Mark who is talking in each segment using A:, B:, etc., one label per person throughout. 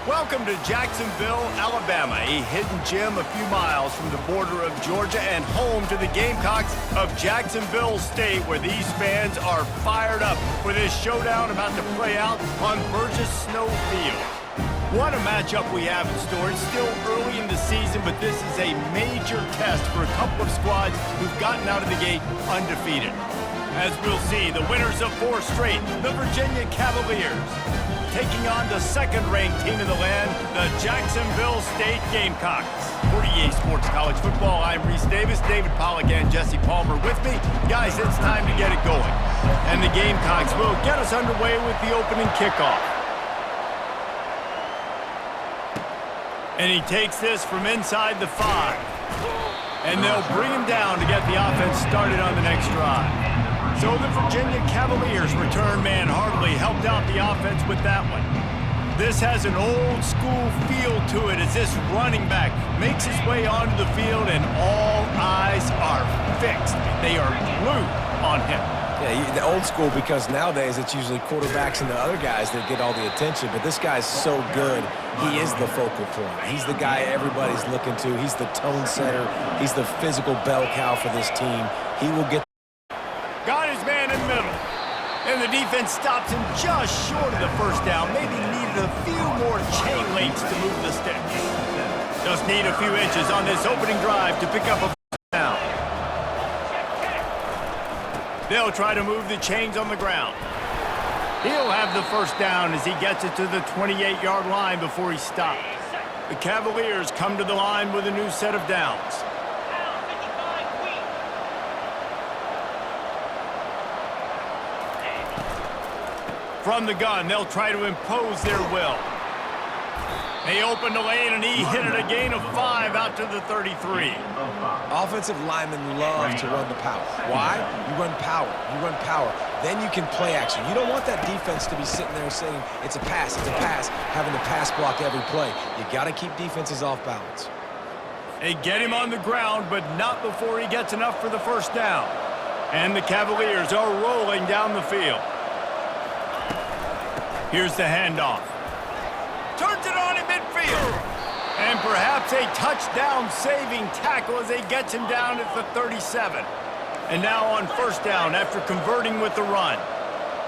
A: Welcome to Jacksonville, Alabama, a hidden gem a few miles from the border of Georgia and home to the Gamecocks of Jacksonville State, where these fans are fired up for this showdown about to play out on Burgess Snow Field. What a matchup we have in store. It's still early in the season, but this is a major test for a couple of squads who've gotten out of the gate undefeated. As we'll see, the winners of 4 straight, the Virginia Cavaliers, taking on the second-ranked team in the land, the Jacksonville State Gamecocks. For EA Sports College Football, I'm Reese Davis, David Pollack, and Jesse Palmer with me. Guys, it's time to get it going. And the Gamecocks will get us underway with the opening kickoff. And he takes this from inside the 5. And they'll bring him down to get the offense started on the next drive. So the Virginia Cavaliers return man Hartley helped out the offense with that one. This has an old-school feel to it as this running back makes his way onto the field and all eyes are fixed. They are glued on him.
B: Yeah, the old school, because nowadays it's usually quarterbacks and the other guys that get all the attention, but this guy's so good. He is the focal point. He's the guy everybody's looking to. He's the tone setter. He's the physical bell cow for this team. He will get.
A: Got his man in the middle. And the defense stops him just short of the first down. Maybe needed a few more chain links to move the sticks. Just need a few inches on this opening drive to pick up a first down. They'll try to move the chains on the ground. He'll have the first down as he gets it to the 28-yard line before he stops. The Cavaliers come to the line with a new set of downs. From the gun, they'll try to impose their will. They open the lane, and he hit it a gain of 5 out to the 33.
B: Offensive linemen love to run the power. Why? You run power. You run power. Then you can play action. You don't want that defense to be sitting there saying, it's a pass, having to pass block every play. You got to keep defenses off balance.
A: They get him on the ground, but not before he gets enough for the first down. And the Cavaliers are rolling down the field. Here's the handoff. Turns it on in midfield. And perhaps a touchdown-saving tackle as they get him down at the 37. And now on first down after converting with the run.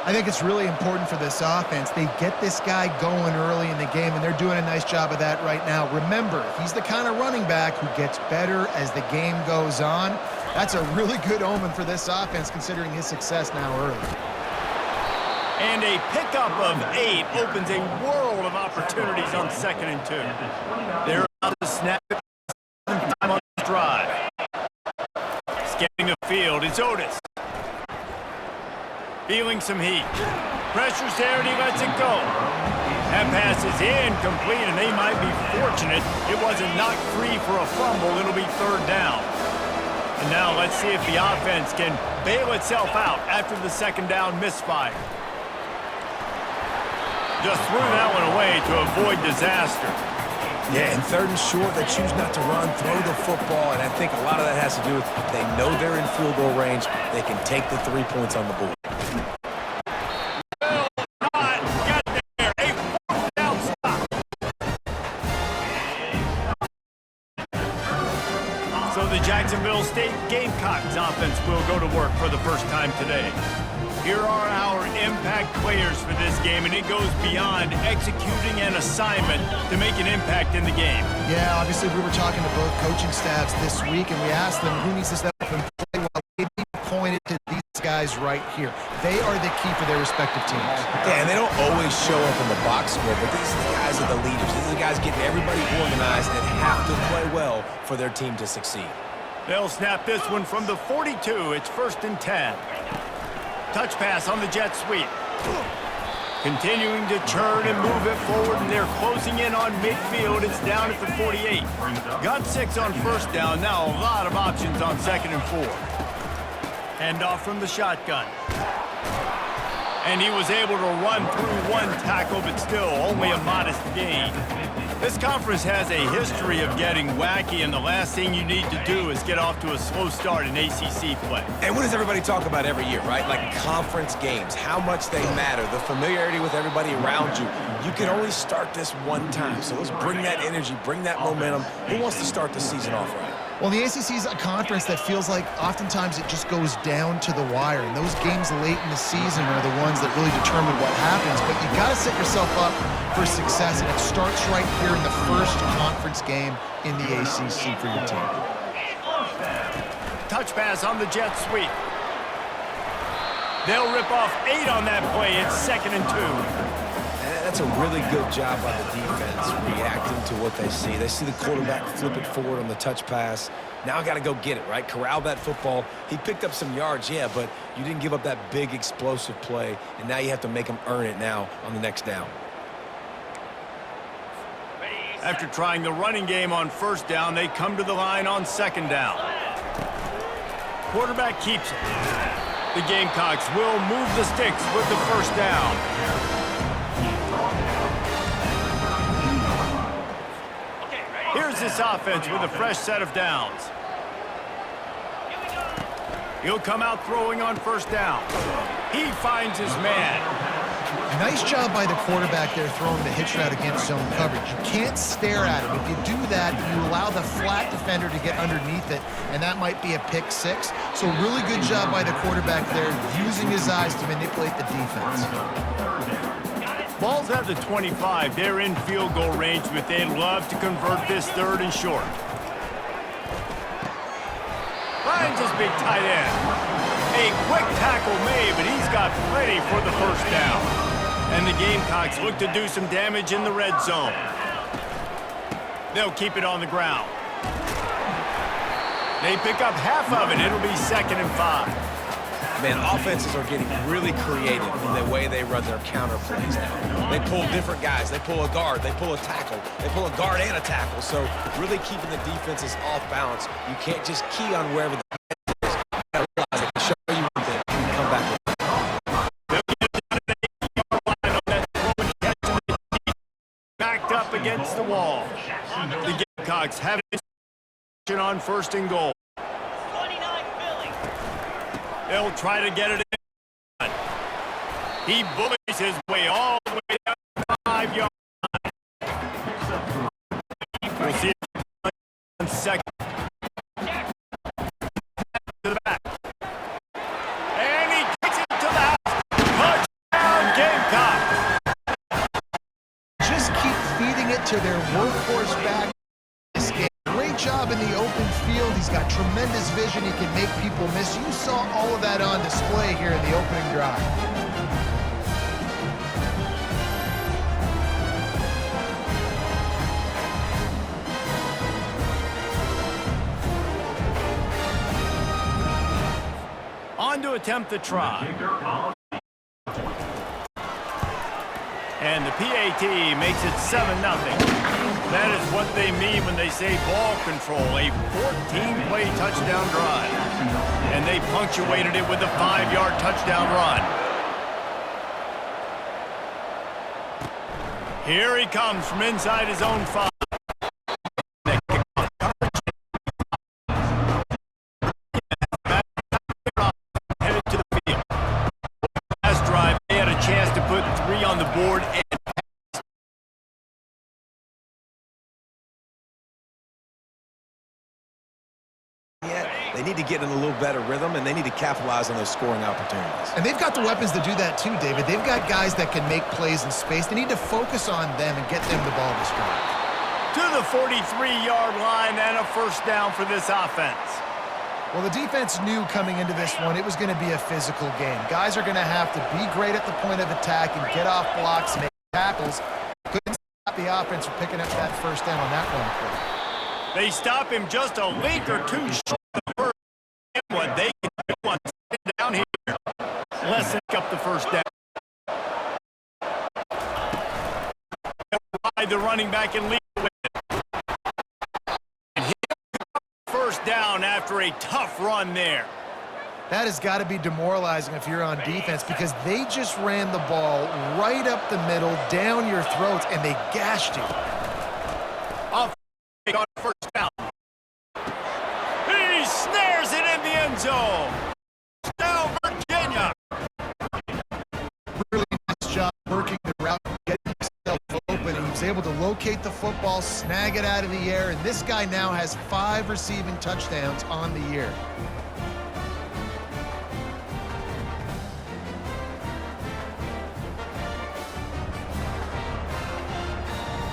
C: I think it's really important for this offense. They get this guy going early in the game, and they're doing a nice job of that right now. Remember, he's the kind of running back who gets better as the game goes on. That's a really good omen for this offense, considering his success now early.
A: And a pickup of 8 opens a world of opportunities on 2nd and 2. They're about to snap it time on the drive. Scanning the field, it's Otis. Feeling some heat. Pressure's there, and he lets it go. That pass is incomplete, and they might be fortunate it wasn't knocked free for a fumble. It'll be 3rd down. And now let's see if the offense can bail itself out after the 2nd down misfire. Just threw that one away to avoid disaster.
B: Yeah, and 3rd and short, they choose not to run, throw the football, and I think a lot of that has to do with they know they're in field goal range. They can take the 3 points on the board.
A: Well, got there. A 4th down stop. So the Jacksonville State Gamecocks offense will go to work for the first time today. Here are our impact players for this game, and it goes beyond executing an assignment to make an impact in the game.
C: Yeah, obviously we were talking to both coaching staffs this week, and we asked them who needs to step up and play well. They pointed to these guys right here. They are the key for their respective teams.
B: Yeah, and they don't always show up in the box score, but these guys are the leaders. These are the guys getting everybody organized and have to play well for their team to succeed.
A: They'll snap this one from the 42. It's 1st and 10. Touch pass on the jet sweep. Continuing to churn and move it forward, and they're closing in on midfield. It's down at the 48. Got 6 on first down. Now a lot of options on 2nd and 4. Handoff from the shotgun. And he was able to run through 1 tackle, but still only a modest gain. This conference has a history of getting wacky, and the last thing you need to do is get off to a slow start in ACC play.
B: And what does everybody talk about every year, right? Like conference games, how much they matter, the familiarity with everybody around you. You can only start this one time, so let's bring that energy, bring that momentum. Who wants to start the season off right?
C: Well, the ACC is a conference that feels like oftentimes it just goes down to the wire, and those games late in the season are the ones that really determine what happens. But you got to set yourself up for success, and it starts right here in the first conference game in the ACC for your team.
A: Touch pass on the jet sweep. They'll rip off 8 on that play. It's 2nd and 2.
B: That's a really good job by the defense, reacting to what they see. They see the quarterback flip it forward on the touch pass. Now I got to go get it, right? Corral that football. He picked up some yards, yeah, but you didn't give up that big explosive play, and now you have to make him earn it now on the next down.
A: After trying the running game on 1st down, they come to the line on 2nd down. Quarterback keeps it. The Gamecocks will move the sticks with the 1st down. Here's this offense with a fresh set of downs. He'll come out throwing on 1st down. He finds his man.
C: Nice job by the quarterback there throwing the hitch route against zone coverage. You can't stare at him. If you do that, you allow the flat defender to get underneath it, and that might be a pick 6. So really good job by the quarterback there, using his eyes to manipulate the defense.
A: Ball's at the 25. They're in field goal range, but they'd love to convert this 3rd and short. Finds his big tight end. A quick tackle made, but he's got plenty for the 1st down. And the Gamecocks look to do some damage in the red zone. They'll keep it on the ground. They pick up half of it. It'll be 2nd and 5.
B: Man, offenses are getting really creative in the way they run their counter plays now. They pull different guys. They pull a guard. They pull a tackle. They pull a guard and a tackle. So really keeping the defenses off balance. You can't just key on wherever the is. You got to realize they can show you one thing and come back with it.
A: Backed up against the wall. The Gamecocks have it on 1st and goal. They'll try to get it in. He bullies his way all the way down the 5-yard line. We'll see it on 2nd. To the back. And he kicks it to the house. Touchdown, Gamecocks.
C: Just keep feeding it to their workhorse back. This game. Great job in the open field. He's got tremendous vision. He can make people miss. You saw all of that on display here in the opening drive.
A: On to attempt the try. And the PAT makes it 7-0. That is what they mean when they say ball control, a 14-play touchdown drive. And they punctuated it with a 5-yard touchdown run. Here he comes from inside his own 5. Headed to the field. Last drive, they had a chance to put 3 on the board.
B: They need to get in a little better rhythm, and they need to capitalize on those scoring opportunities.
C: And they've got the weapons to do that too, David. They've got guys that can make plays in space. They need to focus on them and get them the ball this drive.
A: To the 43-yard line and a 1st down for this offense.
C: Well, the defense knew coming into this one it was going to be a physical game. Guys are going to have to be great at the point of attack and get off blocks and make tackles. Couldn't stop the offense from picking up that 1st down on that one play.
A: They stop him just a link or 2 short of the 1st. What they can do on 2nd down here. Let's pick up the 1st down. Ride the running back and lead with it. And here comes 1st down after a tough run there.
C: That has got to be demoralizing if you're on defense because they just ran the ball right up the middle, down your throats, and they gashed you. ball, snag it out of the air, and this guy now has 5 receiving touchdowns on the year.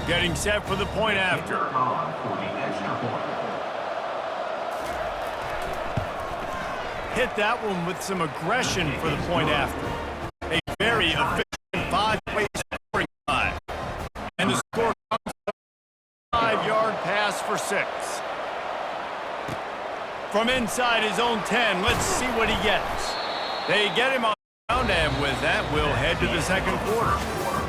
A: Getting set for the point after. Hit that one with some aggression for the point after. A very efficient 5-way scoring drive. And the score comes to a 5-yard pass for 6. From inside his own 10, let's see what he gets. They get him on the ground, and with that, we'll head to the second quarter.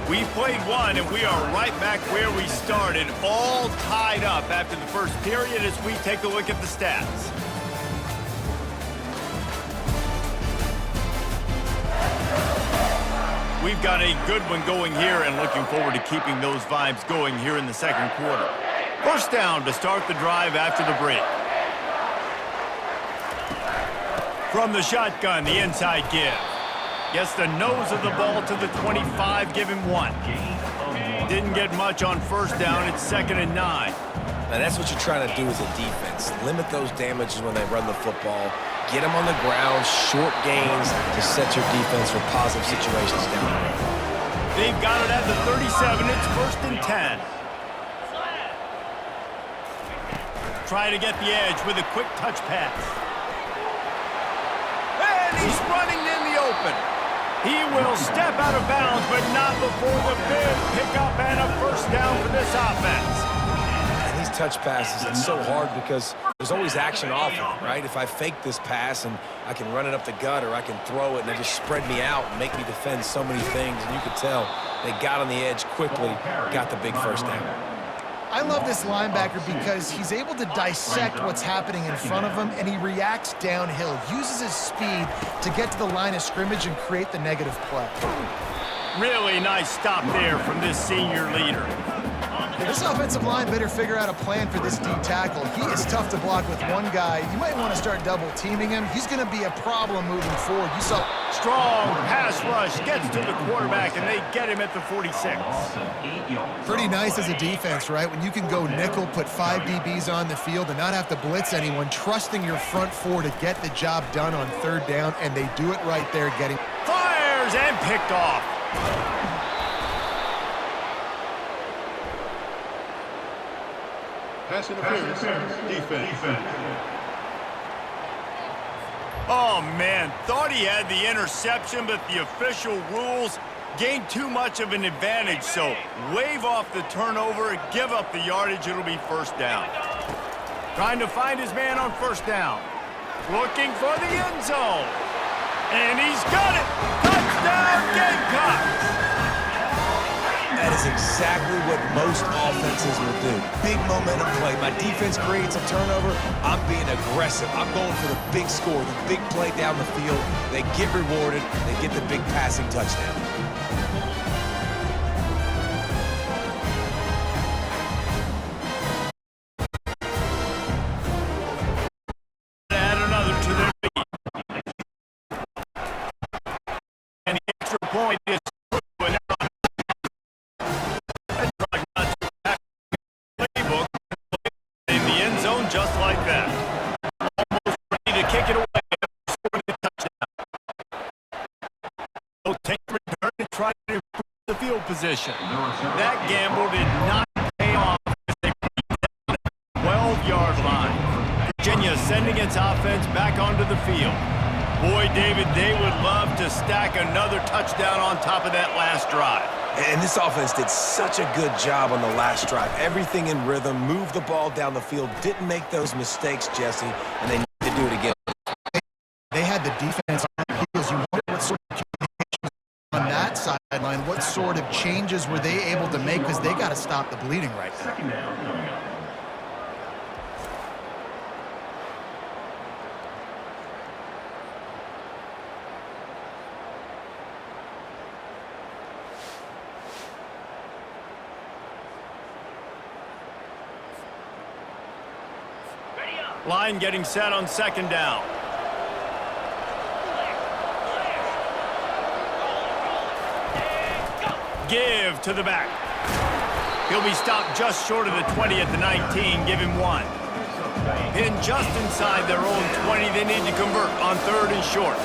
A: We've played one, and we are right back where we started, all tied up after the first period as we take a look at the stats. We've got a good one going here and looking forward to keeping those vibes going here in the second quarter. First down to start the drive after the break. From the shotgun, the inside give. Gets the nose of the ball to the 25, give him 1. Didn't get much on first down. It's 2nd and 9.
B: Now that's what you're trying to do as a defense. Limit those damages when they run the football. Get them on the ground, short gains to set your defense for positive situations down the road.
A: They've got it at the 37. It's 1st and 10. Try to get the edge with a quick touch pass. And he's running in the open. He will step out of bounds, but not before the big pickup and a first down for this offense.
B: And these touch passes, it's so hard because there's always action off it, right? If I fake this pass and I can run it up the gut or I can throw it and they just spread me out and make me defend so many things, and you could tell they got on the edge quickly, got the big first down.
C: I love this linebacker because he's able to dissect what's happening in front of him, and he reacts downhill, uses his speed to get to the line of scrimmage and create the negative play.
A: Really nice stop there from this senior leader.
C: This offensive line better figure out a plan for this D tackle. He is tough to block with one guy. You might want to start double teaming him. He's going to be a problem moving forward. You saw
A: strong pass rush, gets to the quarterback, and they get him at the 46.
C: Pretty nice as a defense, right? When you can go nickel, put 5 DBs on the field and not have to blitz anyone, trusting your front 4 to get the job done on 3rd down, and they do it right there, getting
A: fires and picked off.
D: Pass interference, defense.
A: Oh, man, thought he had the interception, but the official rules gained too much of an advantage, so wave off the turnover, give up the yardage, it'll be first down. Trying to find his man on first down. Looking for the end zone. And he's got it! Touchdown, Gamecocks!
B: That is exactly what most offenses will do. Big momentum play. My defense creates a turnover. I'm being aggressive. I'm going for the big score, the big play down the field. They get rewarded. They get the big passing touchdown.
A: Add another to their lead. And the extra point is just like that. Almost ready to kick it away. Scoring a touchdown. They'll take the return and try to improve the field position. That gamble did not pay off as they beat down at the 12-yard line. Virginia sending its offense back onto the field. Boy, David, they would love to stack another touchdown on top of that last drive.
B: And this offense did such a good job on the last drive. Everything in rhythm, moved the ball down the field, didn't make those mistakes, Jesse, and they need to do it again.
C: They had the defense on their heels. You wonder what sort of communications on that sideline, what sort of changes were they able to make, because they got to stop the bleeding right now.
A: Line getting set on second down. Give to the back. He'll be stopped just short of the 20 at the 19. Give him 1. Pinned just inside their own 20. They need to convert on 3rd and short.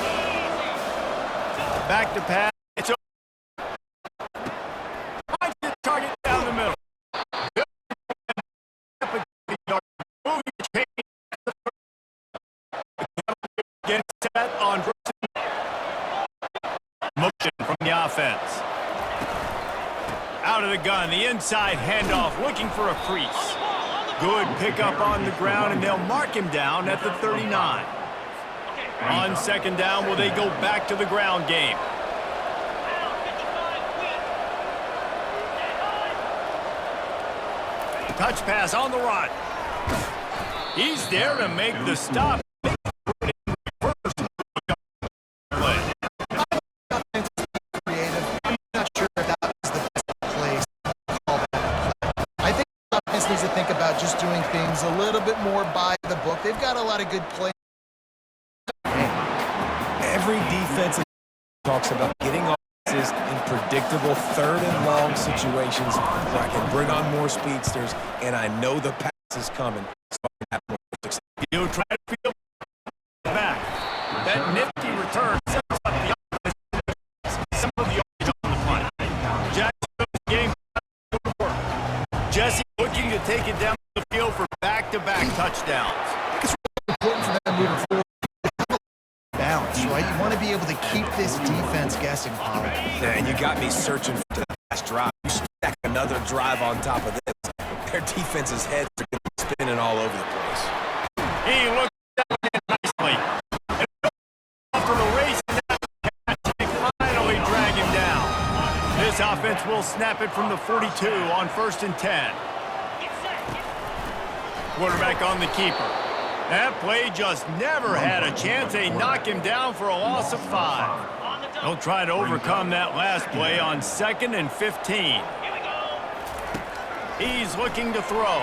A: Back to pass. It's over. Finds the target down the middle. Get set on motion from the offense. Out of the gun, the inside handoff, looking for a crease. Good pickup on the ground, and they'll mark him down at the 39. On 2nd down, will they go back to the ground game? Touch pass on the run. He's there to make the stop.
C: Needs to think about just doing things a little bit more by the book. They've got a lot of good play.
B: Every defensive talks about getting offenses in predictable 3rd and long situations where I can bring on more speedsters and I know the pass is coming. So I have more success.
A: He'll try to feel back. That nifty return sets up the offense. Some of the yards on the punt. Jacksonville's game work. Jesse looking to take it down the field for back-to-back touchdowns.
C: It's really important for them moving forward. Balance, right? You want to be able to keep this defense guessing, Paul.
B: Yeah, and you got me searching for the last drive. You stack another drive on top of this. Their defense's heads are going to be spinning all over the place.
A: He looks down in nicely. And after the race, they finally drag him down. This offense will snap it from the 42 on 1st and 10. Quarterback on the keeper. That play just never had a chance. They knock him down for a loss of 5. They'll try to overcome that last play on 2nd and 15. He's looking to throw.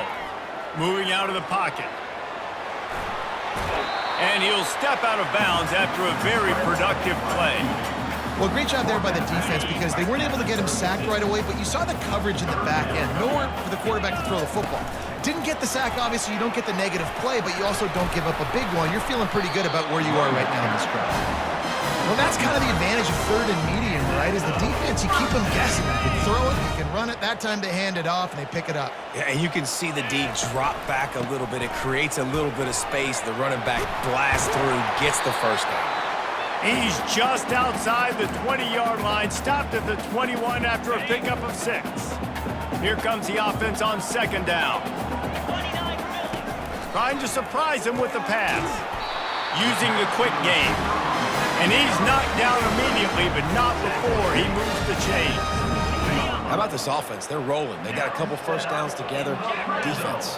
A: Moving out of the pocket. And he'll step out of bounds after a very productive play.
C: Well, great job there by the defense because they weren't able to get him sacked right away, but you saw the coverage in the back end. Nowhere for the quarterback to throw the football. Didn't get the sack, obviously. You don't get the negative play, but you also don't give up a big one. You're feeling pretty good about where you are right now in this drive. Well, that's kind of the advantage of 3rd and medium, right? Is the defense, you keep them guessing. You can throw it, you can run it. That time they hand it off, and they pick it up.
B: Yeah, and you can see the D drop back a little bit. It creates a little bit of space. The running back blasts through, gets the 1st down.
A: He's just outside the 20-yard line, stopped at the 21 after a pickup of 6. Here comes the offense on 2nd down. Trying to surprise him with the pass. Using the quick game. And he's knocked down immediately, but not before he moves the chains.
B: How about this offense? They're rolling. They got a couple 1st downs together. Defense.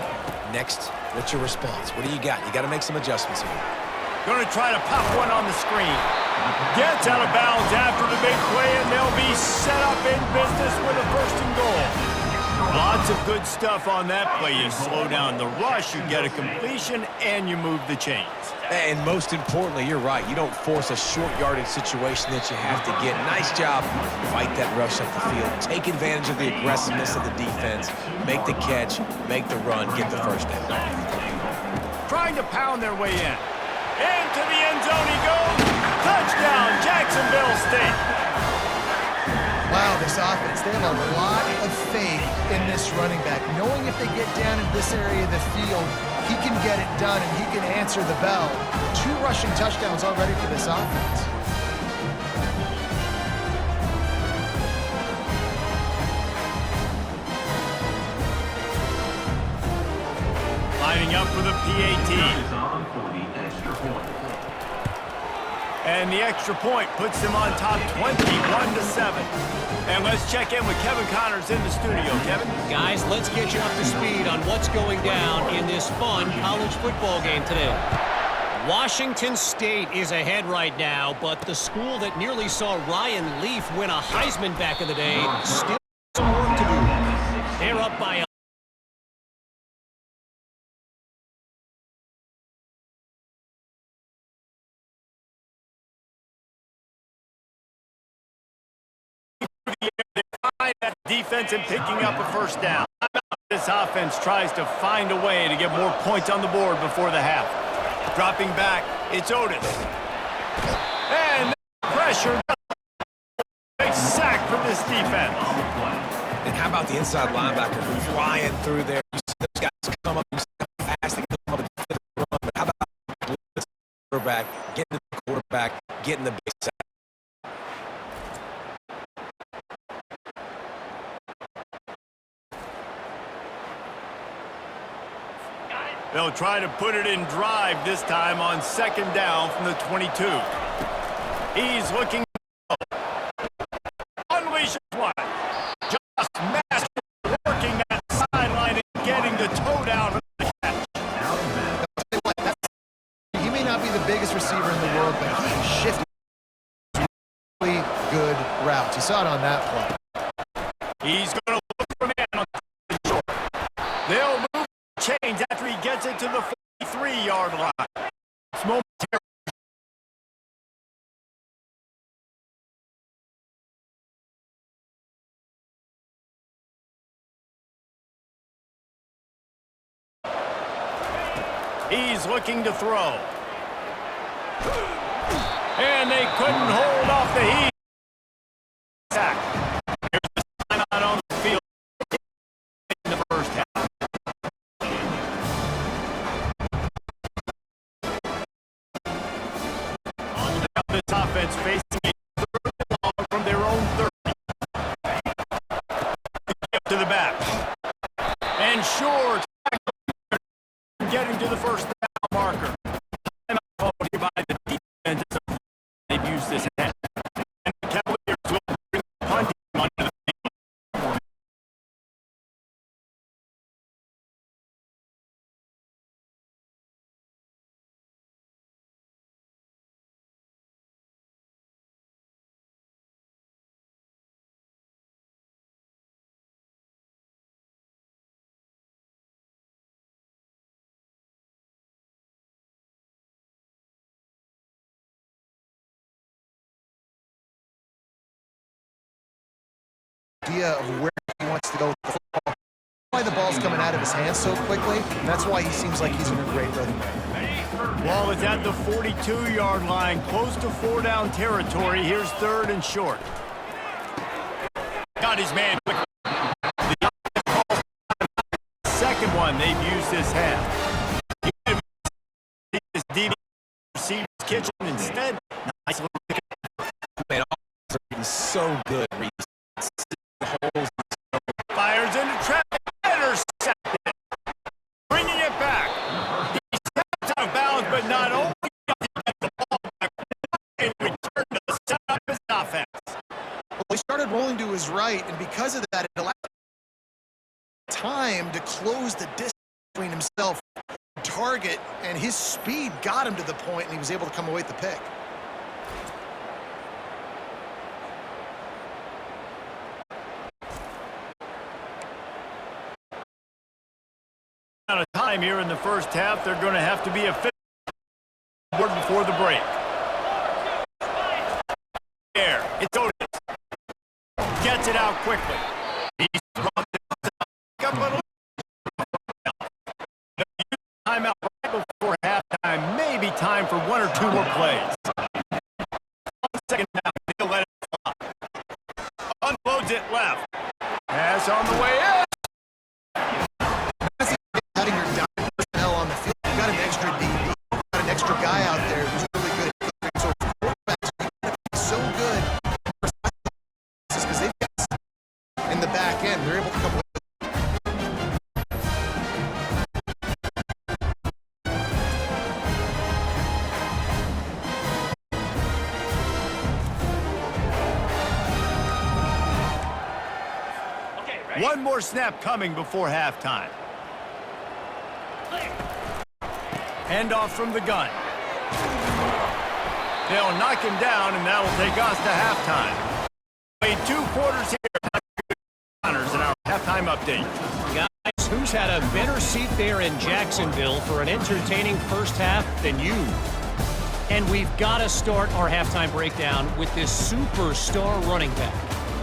B: Next, what's your response? What do you got? You got to make some adjustments here.
A: Going to try to pop one on the screen. Gets out of bounds after the big play, and they'll be set up in business with a 1st and goal. Lots of good stuff on that play. You slow down the rush, you get a completion, and you move the chains.
B: And most importantly, you're right. You don't force a short yardage situation that you have to get. Nice job. Fight that rush up the field. Take advantage of the aggressiveness of the defense. Make the catch, make the run, get the 1st down.
A: Trying to pound their way in. Into the end zone he goes. Touchdown, Jacksonville State.
C: Wow, this offense, they have a lot of faith in this running back, knowing if they get down in this area of the field, he can get it done and he can answer the bell. 2 rushing touchdowns already for this offense.
A: Lining up for the PAT. And the extra point puts them on top 21-7. And let's check in with Kevin Connors in the studio. Kevin?
E: Guys, let's get you up to speed on what's going down in this fun college football game today. Washington State is ahead right now, but the school that nearly saw Ryan Leaf win a Heisman back in the day still has some work to do. They're up by
A: that defense and picking up a 1st down. this offense tries to find a way to get more points on the board before the half. Dropping back, it's Otis. And pressure. Big sack from this defense.
B: And how about the inside linebacker flying through there? You see those guys come up, you see how fast they come up and run. But how about the quarterback, getting to the quarterback, getting the big sack?
A: They'll try to put it in drive this time on second down from the 22. He's looking to unleash one. Just master working that sideline and getting the toe down for the catch.
C: He may not be the biggest receiver in the world, but he shifted really good routes. You saw it on that play.
A: He's going to look for man on the short. They'll move change after he gets it to the 43-yard line. It's momentary. He's looking to throw. And they couldn't hold off the heat. Sack. Here's the timeout on the field in the first half. This offense facing a third and long from their own 30. Up to the back. And short. Getting to the first down marker. Timeout called here by the defense. They've used this half. And the Cavaliers will bring the punting onto the field.
C: Idea of where he wants to go with the football. That's why the ball's coming out of his hands so quickly, and that's why he seems like he's in a great rhythm.
A: Ball is at the 42-yard line, close to 4-down territory. Here's third and short. Got his man. The second one they've used this half. This DB receives kitchen instead. Nice little pick.
B: Man, all so good.
A: Fires into traffic. Intercepted. Bringing it back. He's stepped out of bounds, but not only did he get the ball back, and return to set up his offense.
C: Well, he started rolling to his right, and because of that, it allowed time to close the distance between himself and target, and his speed got him to the point, and he was able to come away with the pick.
A: Out of time here in the first half, they're going to have to be efficient before the break. There, it's Otis. Gets it out quickly. He's brought up a little. Timeout right before halftime. Maybe time for one or two more plays. Second down, he'll let it fly. Unloads it left. Pass on the way in.
C: Having your dime personnel on the field, you've got an extra DB, you've got an extra guy out there who's really good at covering. So quarterbacks are so good because they've got in the back end, they're able to come with.
A: One more snap coming before halftime. Handoff from the gun. They'll knock him down, and that'll take us to halftime. Played 2 quarters here. Honors in our halftime update.
E: Guys, who's had a better seat there in Jacksonville for an entertaining first half than you? And we've got to start our halftime breakdown with this superstar running back.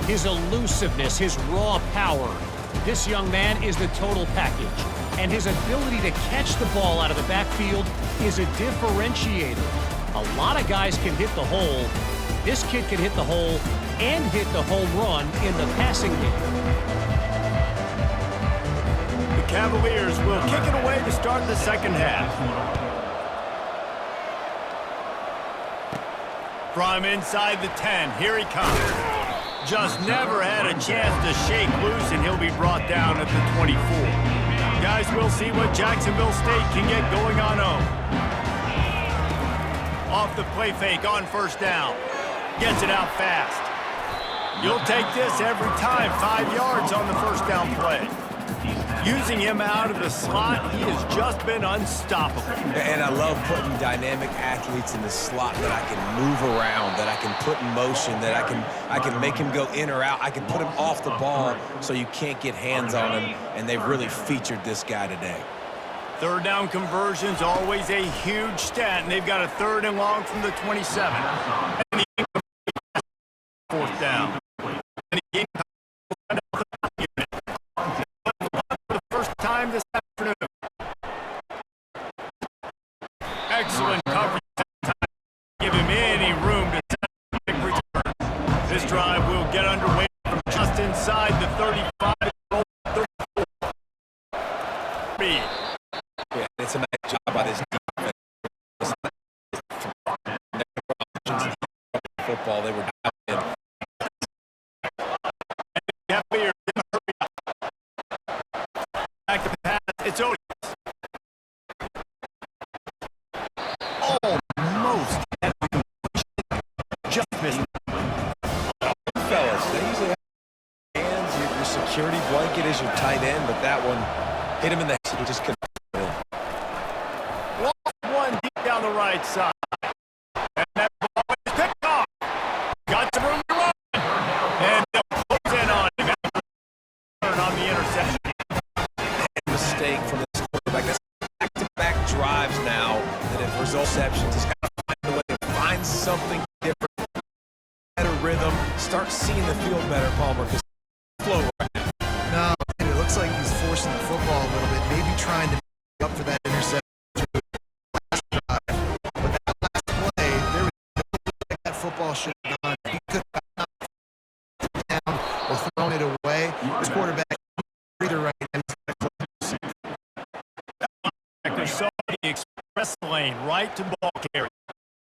E: His elusiveness, his raw power, This young man is the total package, and his ability to catch the ball out of the backfield is a differentiator. A lot of guys can hit the hole. This kid can hit the hole and hit the home run in the passing game.
A: The Cavaliers will kick it away to start the second half. From inside the 10, here he comes. Just never had a chance to shake loose, and he'll be brought down at the 24. Guys, we'll see what Jacksonville State can get going on home. Off the play fake on first down. Gets it out fast. You'll take this every time. 5 yards on the first down play. Using him out of the slot, he has just been unstoppable.
B: And I love putting dynamic athletes in the slot that I can move around, that I can put in motion, that I can make him go in or out. I can put him off the ball so you can't get hands on him, and they've really featured this guy today.
A: Third down conversion's always a huge stat, and they've got a 3rd and long from the 27. And the fourth down. And the game for the first time this afternoon. Excellent coverage. Give him any room to set a big return. This drive will get underway from just inside the 35. 34.
B: Yeah, it's a nice job by this defense. Football, they were down in.
A: Back to the pass. It's over. Almost just missed.
B: Fellas, they usually have hands. Your security blanket is your tight end, but that one hit him in the head. He just couldn't.
A: One deep down the right side. And that ball is picked off. Got some room to run. And they'll close in on him. On the interception.
B: Mistake from this quarterback. That's back-to-back drives now that have result receptions. He's got to find a way to find something different. Better rhythm. Start seeing the field better, Palmer, because flow right now.
C: No, it looks like he's forcing the football a little bit, maybe trying to make up for that interception. Football should have gone. He could have knocked it down or thrown it away. This quarterback either right now.
A: He saw the express lane right to ball carry.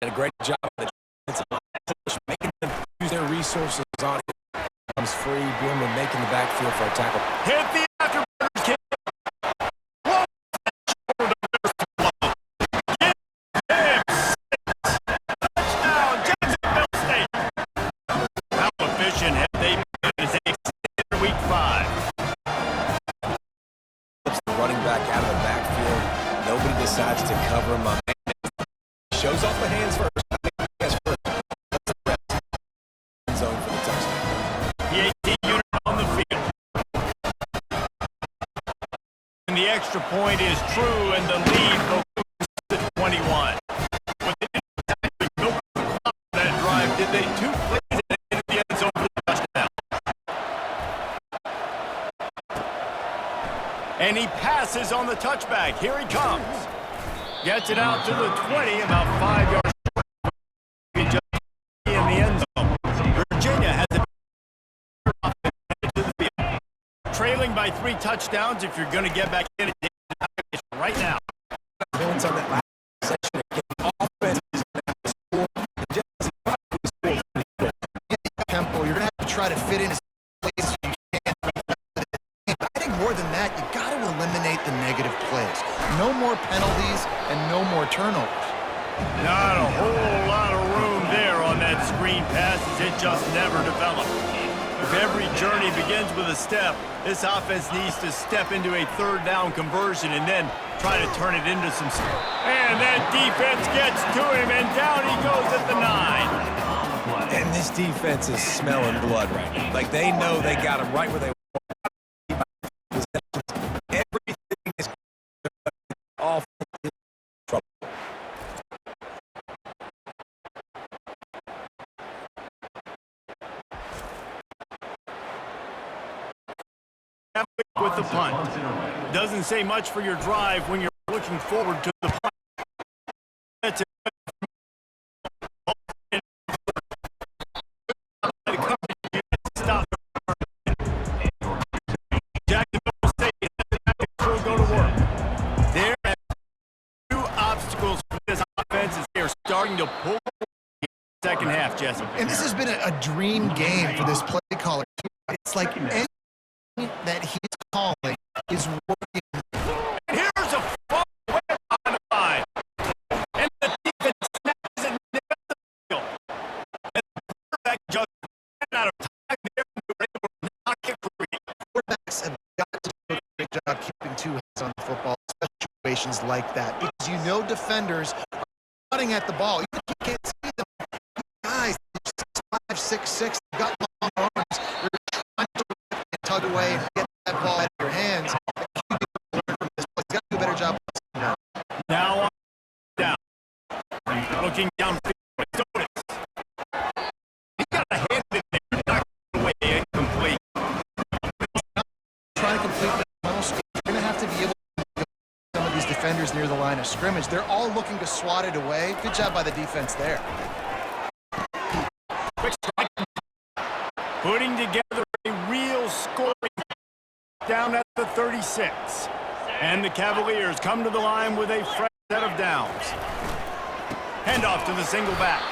B: And a great job of the defensive coach making them use their resources on him. Comes free, boom, and making the backfield for a tackle.
A: Hit the afterburners, kid.
B: Decides to cover him on. Shows off the hands first. Zone for the touchdown.
A: The 18 unit on the field. And the extra point is true, and the lead goes to 21. But they didn't go that drive, did they? 2 plays and into the end zone for the touchdown. And he passes on the touchback. Here he comes. Gets it out to the 20, about 5 yards in the end zone. Virginia has it to the field. Trailing by 3 touchdowns. If you're going to get back in, it's right now.
B: Points on that last section. Offense is
C: tempo. You're going to have to try to fit in as places you can. I think more than that, you got to eliminate the negative plays. No more penalties and no more turnovers.
A: Not a whole lot of room there on that screen pass as it just never developed. If every journey begins with a step, this offense needs to step into a 3rd down conversion and then try to turn it into some... And that defense gets to him, and down he goes at the 9.
B: And this defense is smelling blood right now. Like, they know they got him right where they want. Everything is all trouble.
A: with the punt. Doesn't say much for your drive when you're looking forward to the punt. That's it. Stop. Jacksonville State will go to work. There are two obstacles for this offense as they are starting to pull the second half, Jesse.
C: And this has been a dream game for this play caller. It's like anything that he's calling is working.
A: And here's a far way on the line. And the defense snaps it near the field. And the quarterback just ran out of time there and they were able to knock it free.
C: Quarterbacks have got to do a great job keeping two hands on the football, especially situations like that, because you know defenders are running at the ball. Even if you can't see them, guys, 6'5", 6'6", they've got long arms. They're trying to tug away and get that ball out of your hands. He's got to do a better job.
A: Now on down. Looking downfield. He got a hand in there. Knocked it away. Incomplete.
C: Trying to complete the tunnel sweep. You're going to have to be able to get some of these defenders near the line of scrimmage. They're all looking to swat it away. Good job by the defense there.
A: Quick strike. Putting together a real scoring down at the 36. And the Cavaliers come to the line with a fresh set of downs. Handoff to the single back.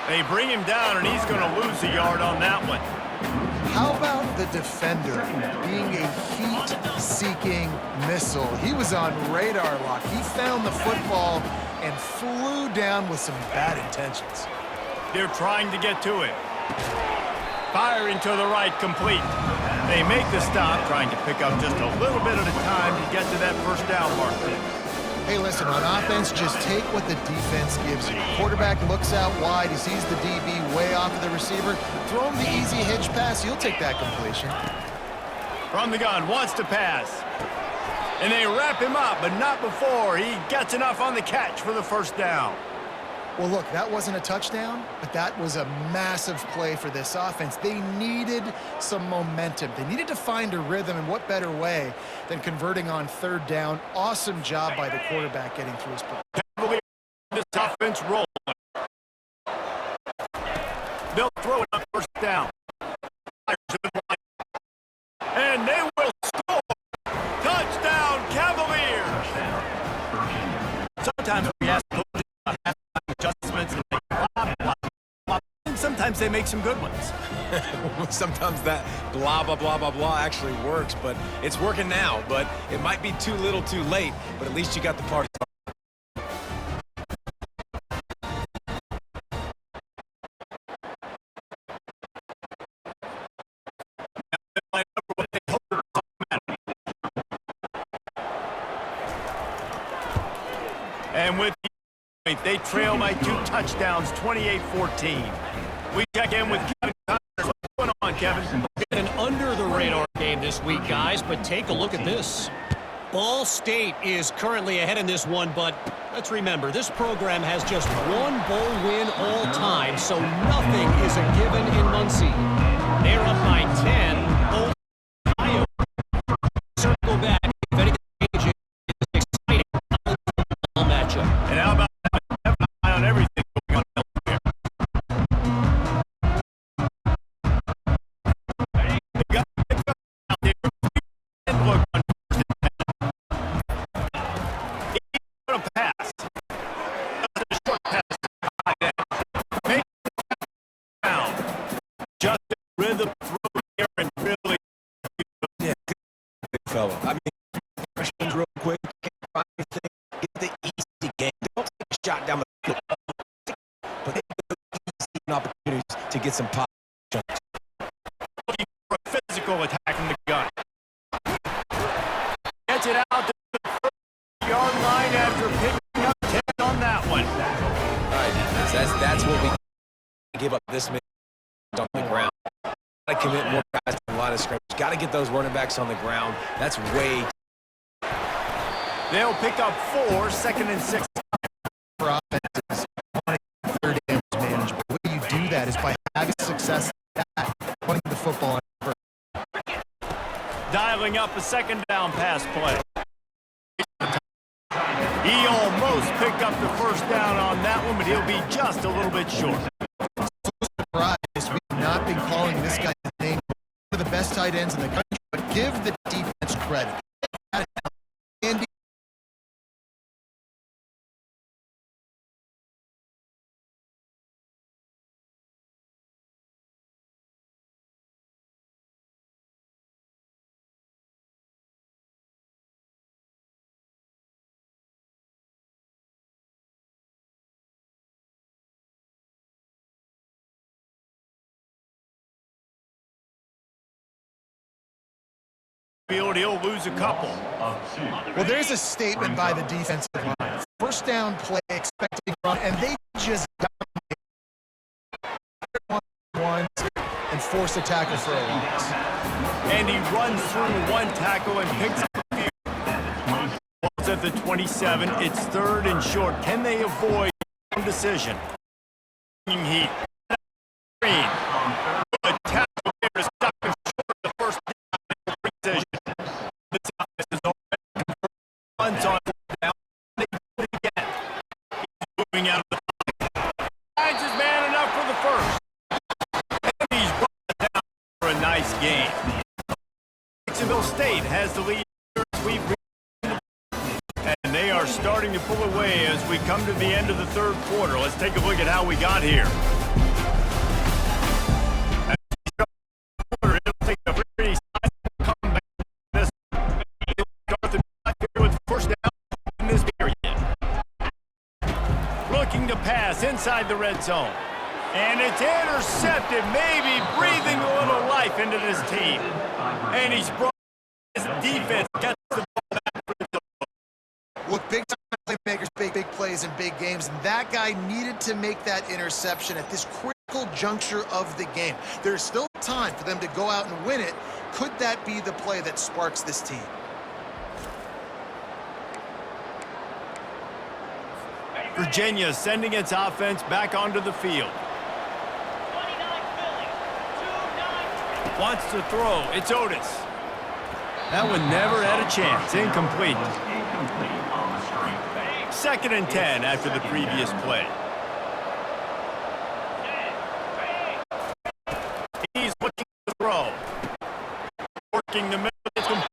A: They bring him down, and he's going to lose a yard on that one.
C: How about the defender being a heat-seeking missile? He was on radar lock. He found the football and flew down with some bad intentions.
A: They're trying to get to it. Firing to the right, complete. They make the stop, trying to pick up just a little bit at a time to get to that first down marker.
C: Hey, listen, on offense, just take what the defense gives you. Quarterback looks out wide. He sees the DB way off of the receiver. Throw him the easy hitch pass. You'll take that completion.
A: From the gun, wants to pass. And they wrap him up, but not before he gets enough on the catch for the first down.
C: Well, look, that wasn't a touchdown, but that was a massive play for this offense. They needed some momentum. They needed to find a rhythm, and what better way than converting on third down. Awesome job by the quarterback getting through his play.
A: This offense rolling. They'll throw it up first down. And they will score. Touchdown, Cavaliers. Sometimes we ask coaches about halftime adjustments and they blah, blah, blah. And sometimes they make some good ones.
B: Sometimes that blah, blah, blah, blah, blah actually works, but it's working now. But it might be too little too late, but at least you got the party.
A: And with the point, they trail by 2 touchdowns, 28-14. We check in with Kevin Connors. What's going on, Kevin?
E: An under-the-radar game this week, guys, but take a look at this. Ball State is currently ahead in this one, but let's remember, this program has just one bowl win all time, so nothing is a given in Muncie. They're up by 10. Over Ohio. Circle back. If anything changes, it's exciting matchup.
A: And how about having an eye on everything going on here? They got out there. And look on first and 10. He's going to pass. That's a short pass. Make it down. Just rid the throw here and really.
B: Yeah, big fella. I mean, questions real quick. Can't find anything. Get the easy game. Don't take a shot down the field. But they have easy opportunities to get some pop.
A: Looking for a physical attack from the gun. Gets it out to the 30-yard line after picking up 10 on that one.
B: All right, that's what we give up this minute on the ground. Got to commit more guys to the line of scrimmage. Got to get those running backs on the ground. That's way.
A: They'll pick up 4, 2nd and 6.
C: For offenses, third down is manageable. The way you do that is by having success at that, putting the football on first.
A: Dial dialing up a second down pass play. He almost picked up the first down on that one, but he'll be just a little bit short.
C: Surprised we've not been calling this guy the name. One of the best tight ends in the country, but give the defense credit. Andy.
A: He'll lose a couple.
C: Well, there's a statement by the defensive line. First down play, expecting run, and they just dominate and force a tackle for a loss.
A: And he runs through one tackle and picks up a few. Ball's at the 27. It's third and short. Can they avoid a decision? Heat. Green. The tackle there is stuck and short of the first down precision. This offense is already runs on down. They do it again. He's moving out of the pocket. Finds his man enough for the first. And he's brought down for a nice game. Jacksonville State has the lead. And they are starting to pull away as we come to the end of the third quarter. Let's take a look at how we got here. It'll take a pretty sizable comeback. This start the with first down in this period. Looking to pass inside the red zone. And it's intercepted, maybe breathing a little life into this team. And he's brought his defense, gets the ball back for the zone.
C: Look, big-time playmakers, big plays in big games, and that guy needed to make that interception at this critical juncture of the game. There's still time for them to go out and win it. Could that be the play that sparks this team?
A: Virginia sending its offense back onto the field. Wants to throw. It's Otis. That one never had a chance. Incomplete. Second and 10 after the previous play. He's looking to throw. Working the middle. It's complete.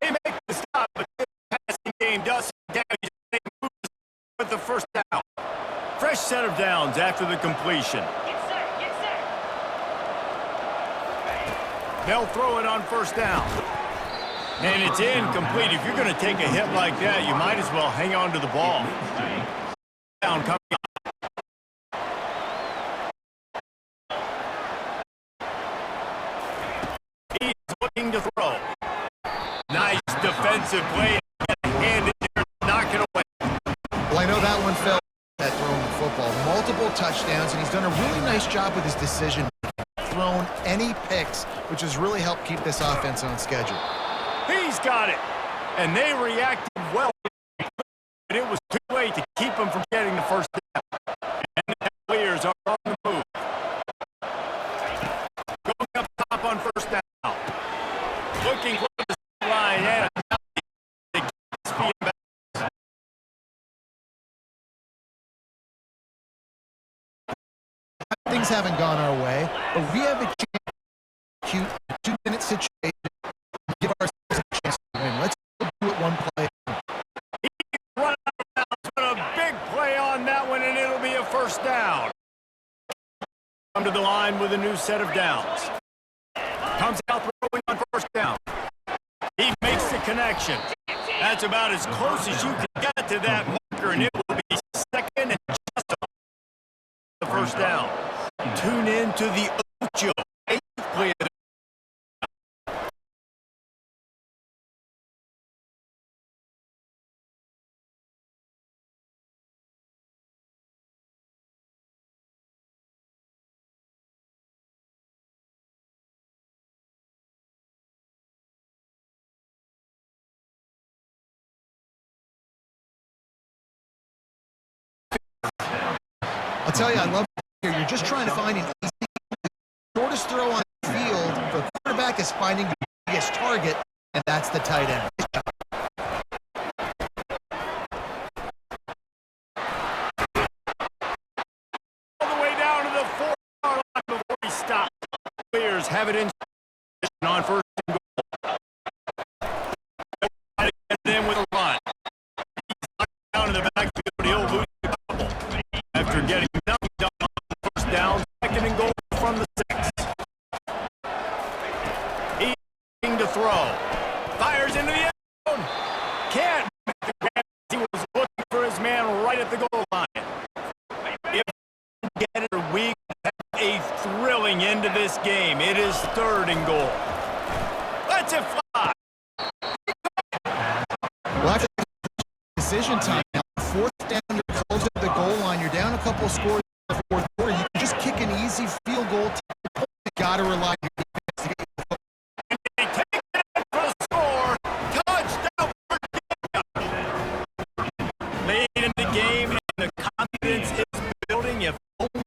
A: They make the stop, but the passing game does some damage. They move with the first down. Fresh set of downs after the completion. They'll throw it on first down. And it's incomplete. If you're going to take a hit like that, you might as well hang on to the ball. Down coming up. He's looking to throw. Nice defensive play. Hand in there, knock it away.
C: Well, I know that one fell at throwing the football. Multiple touchdowns, and he's done a really nice job with his decision. Thrown any picks, which has really helped keep this offense on schedule.
A: He's got it. And they reacted well. But it was too late to keep him from getting the first down. And the Cavaliers are on the move. Going up top on first down. Looking for the line. And speed back.
C: Things haven't gone our way, but we have a cute 2-minute situation. Give ourselves a chance to win. Let's do it one play.
A: He run out of bounds, a big play on that one, and it'll be a first down. Come to the line with a new set of downs. Comes out throwing on first down. He makes the connection. That's about as close as you can get to that marker, and it will be second and just the first down. Tune in to the Ocho 8th play of the
C: I'll tell you, I love it here. You're just trying to find an easy, shortest throw on the field. The quarterback is finding the obvious target, and that's the tight end.
A: All the way down to the 4-yard line before he stops. Clears have it in on first and goal. Try to get it in with a run. He's down in the backfield. He'll lose a couple. After getting nothing done on the first down, second and goal from the 6. He's to throw. Fires into the end zone. Can't make the pass. He was looking for his man right at the goal line. If you get it, we have a thrilling end to this game. It is third and goal. Let's it fly.
C: Well, after decision time now, fourth down, you're close to the goal line. You're down a couple scores in the fourth quarter. You can just kick an easy field goal. You got to rely on your defense to get you the
A: And they take that for the score. Touchdown. Late in the game, and the confidence is building if only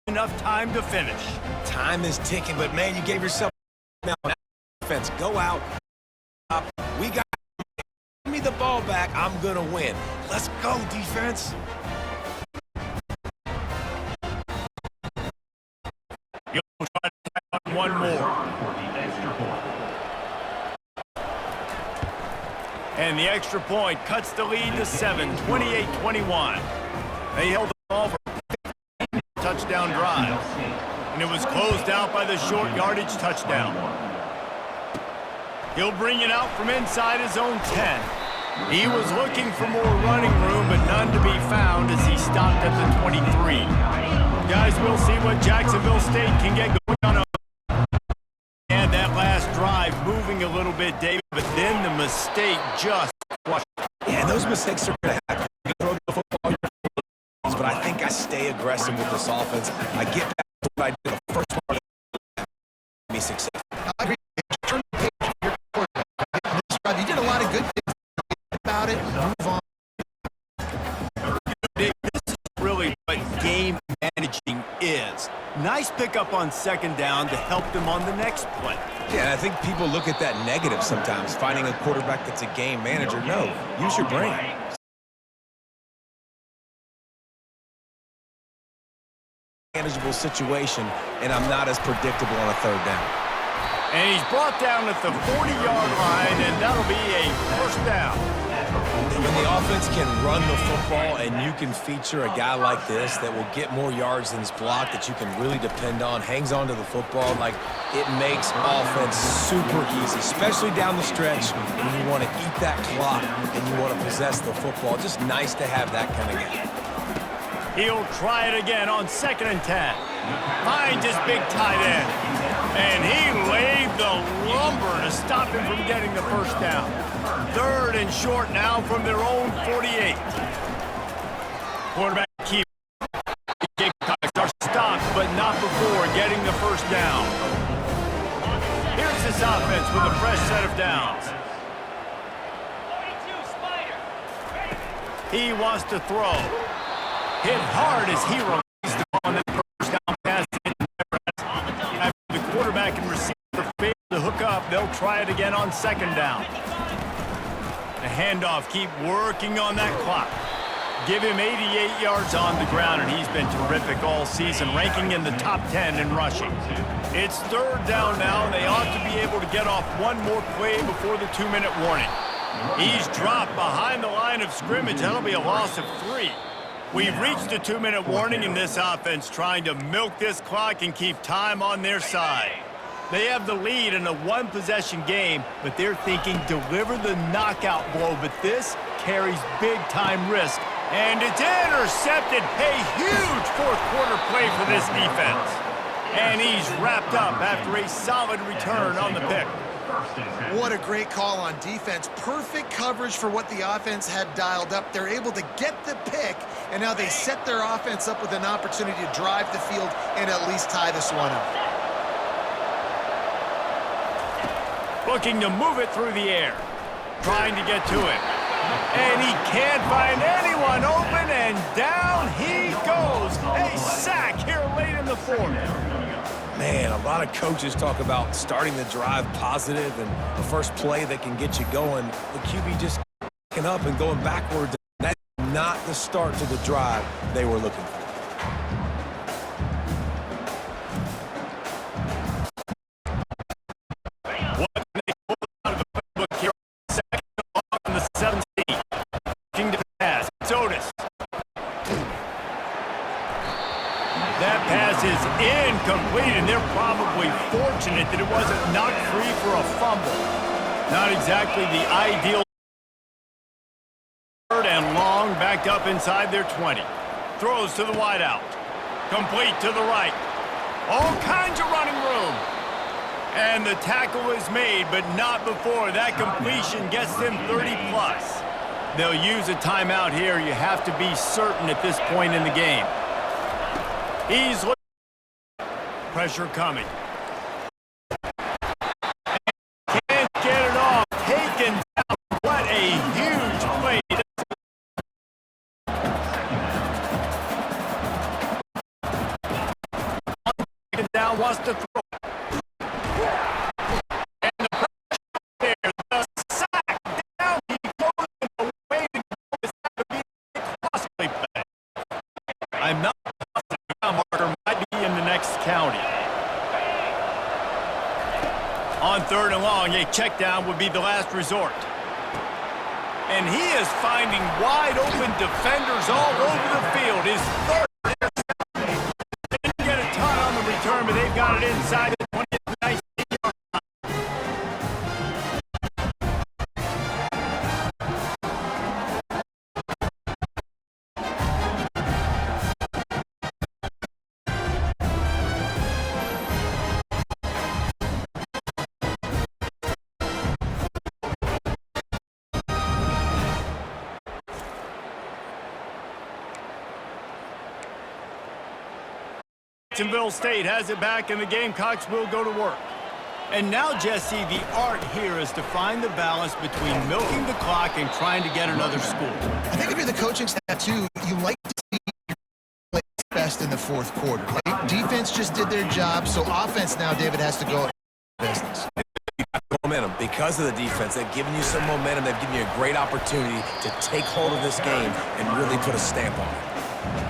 A: enough time to finish.
B: Time is ticking, but man, you gave yourself now. Defense, go out. We got. Give me the ball back. I'm gonna win. Let's go, defense.
A: You'll try to tack on one more. And the extra point cuts the lead to 7, 28-21. They held the ball for a touchdown drive. And it was closed out by the short yardage touchdown. He'll bring it out from inside his own 10. He was looking for more running room, but none to be found as he stopped at the 23. Guys, we'll see what Jacksonville State can get going on. And that last drive moving a little bit, David, but then the mistake just crushed.
B: Yeah, those mistakes are gonna happen. You throw the football, but I think I stay aggressive with this offense. I get back to what I did the first part of be successful.
C: I agree. Turn the page of your quarterback. You did a lot of good things about it. Move on.
A: This is really what game managing is. Nice pickup on second down to help them on the next play.
B: Yeah, and I think people look at that negative sometimes, finding a quarterback that's a game manager. No, use your brain. Manageable situation, and I'm not as predictable on a third down.
A: And he's brought down at the 40-yard line, and that'll be a first down.
B: When the offense can run the football and you can feature a guy like this that will get more yards than his block, that you can really depend on, hangs on to the football, like it makes offense super easy, especially down the stretch when you want to eat that clock and you want to possess the football. Just nice to have that kind of guy.
A: He'll try it again on 2nd and 10. Finds his big tight end. And he laid the lumber to stop him from getting the first down. 3rd and short now from their own 48. Quarterback keep. Gamecocks are stopped, but not before getting the first down. Here's this offense with a fresh set of downs. He wants to throw. Hit hard as he released on the first down pass. After the quarterback and receiver fail to hook up, they'll try it again on 2nd down. The handoff, keep working on that clock. Give him 88 yards on the ground, and he's been terrific all season, ranking in the top 10 in rushing. It's 3rd down now, and they ought to be able to get off one more play before the 2-minute warning. He's dropped behind the line of scrimmage. That'll be a loss of 3. We've reached a 2-minute warning in this offense, trying to milk this clock and keep time on their side. They have the lead in a one-possession game, but they're thinking deliver the knockout blow, but this carries big-time risk. And it's intercepted. A huge fourth-quarter play for this defense. And he's wrapped up after a solid return on the pick.
C: What a great call on defense. Perfect coverage for what the offense had dialed up. They're able to get the pick, and now they set their offense up with an opportunity to drive the field and at least tie this one up.
A: Looking to move it through the air. Trying to get to it. And he can't find anyone open, and down he goes. A sack here late in the 4th.
B: Man, a lot of coaches talk about starting the drive positive and the first play that can get you going. The QB just picking up and going backwards. That's not the start to the drive they were looking for.
A: What can they pull out of the playbook here? Second on the 17. Looking to pass. It's Otis. That pass is incomplete, and they're probably fortunate that it wasn't knocked free for a fumble. Not exactly the ideal. Third and long, backed up inside their 20. Throws to the wideout. Complete to the right. All kinds of running room. And the tackle is made, but not before. That completion gets them 30-plus. They'll use a timeout here. You have to be certain at this point in the game. He's looking. Pressure coming. Can't get it off. Taken down. What a huge play. Down, wants to throw. And the pressure there. The sack down. He goes in the way to go. This to be a costly play. I'm not marker might be in the next county. On third and long, a check down would be the last resort. And he is finding wide open defenders all over the field. His third interception. They didn't get a ton on the return, but they've got it inside the 20. Nice. Jacksonville State has it back, and the Gamecocks will go to work. And now, Jesse, the art here is to find the balance between milking the clock and trying to get another score.
C: I think if you're the coaching staff, too, you like to see your play best in the fourth quarter. Right? Defense just did their job, so offense now, David, has to go business.
B: Momentum. Because of the defense, they've given you some momentum. They've given you a great opportunity to take hold of this game and really put a stamp on it.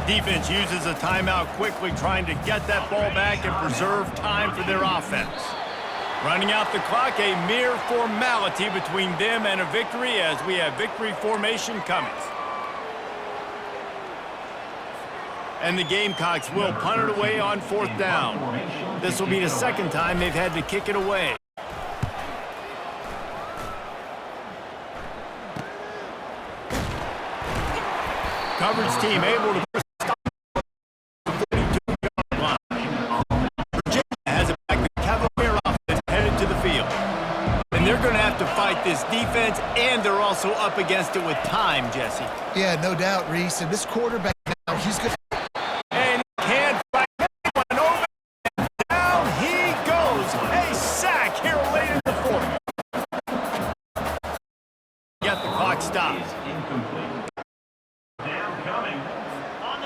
A: Defense uses a timeout quickly, trying to get that ball back and preserve time for their offense. Running out the clock, a mere formality between them and a victory as we have victory formation coming. And the Gamecocks will punt it away on fourth down. This will be the second time they've had to kick it away. Coverage team able to stop the 42-yard line. Virginia has it back. The Cavalier offense headed to the field. And they're going to have to fight this defense, and they're also up against it with time, Jesse.
C: Yeah, no doubt, Reese. And this quarterback now, he's good.
A: And he can't fight anyone over. And down he goes. A sack here late in the fourth. Get the clock stopped.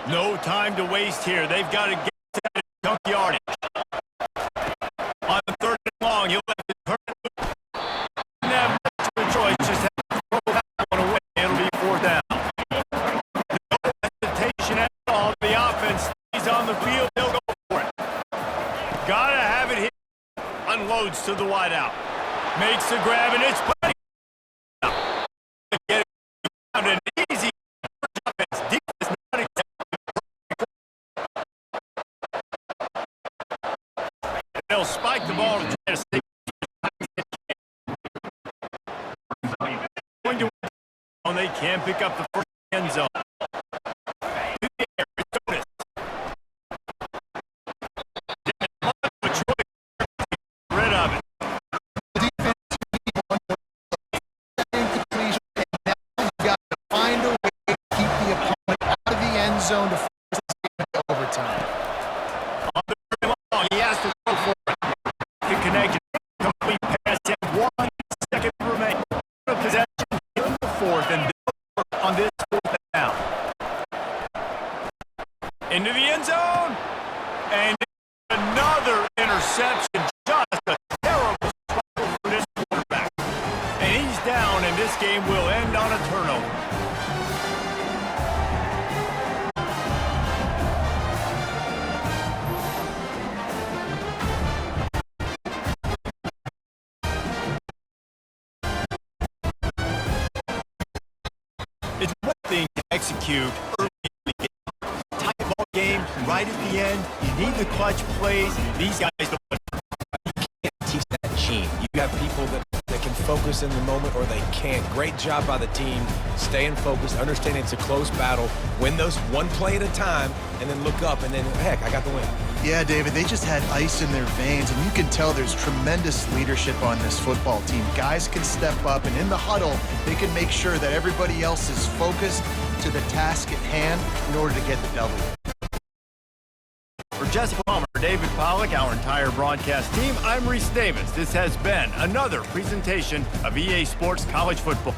A: No time to waste here. They've got to get to that jump yardage. On the third and long, he'll let the turn it. Didn't have much of a choice. Just have to throw that one away. It'll be fourth down. No hesitation at all. The offense stays on the field. They'll go for it. Gotta have it here. Unloads to the wideout. Makes the grab, and it's plenty. Get it down an easy offense. Defense not exactly. They'll spike the ball to try to stay. They can pick up the first end zone. Rid of it.
C: You've got to find a way to keep the opponent out of the end zone to force this game into overtime.
A: On the very long, he has to go for it. The connection, complete pass, and 1 second remaining. Possession in the fourth, and on this fourth down. Into the end zone, and another interception. execute early in the game. Tight ball game right at the end. You need the clutch plays. These guys don't
B: Teach that gene. You have people that can focus in the moment or they can't. Great job by the team, staying focused, understanding it's a close battle, win those one play at a time, and then look up, and then, heck, I got the win.
C: Yeah, David, they just had ice in their veins, and you can tell there's tremendous leadership on this football team. Guys can step up, and in the huddle, they can make sure that everybody else is focused to the task at hand in order to get the W.
A: For Jess Palmer, David Pollack, our entire broadcast team, I'm Reese Davis. This has been another presentation of EA Sports College Football.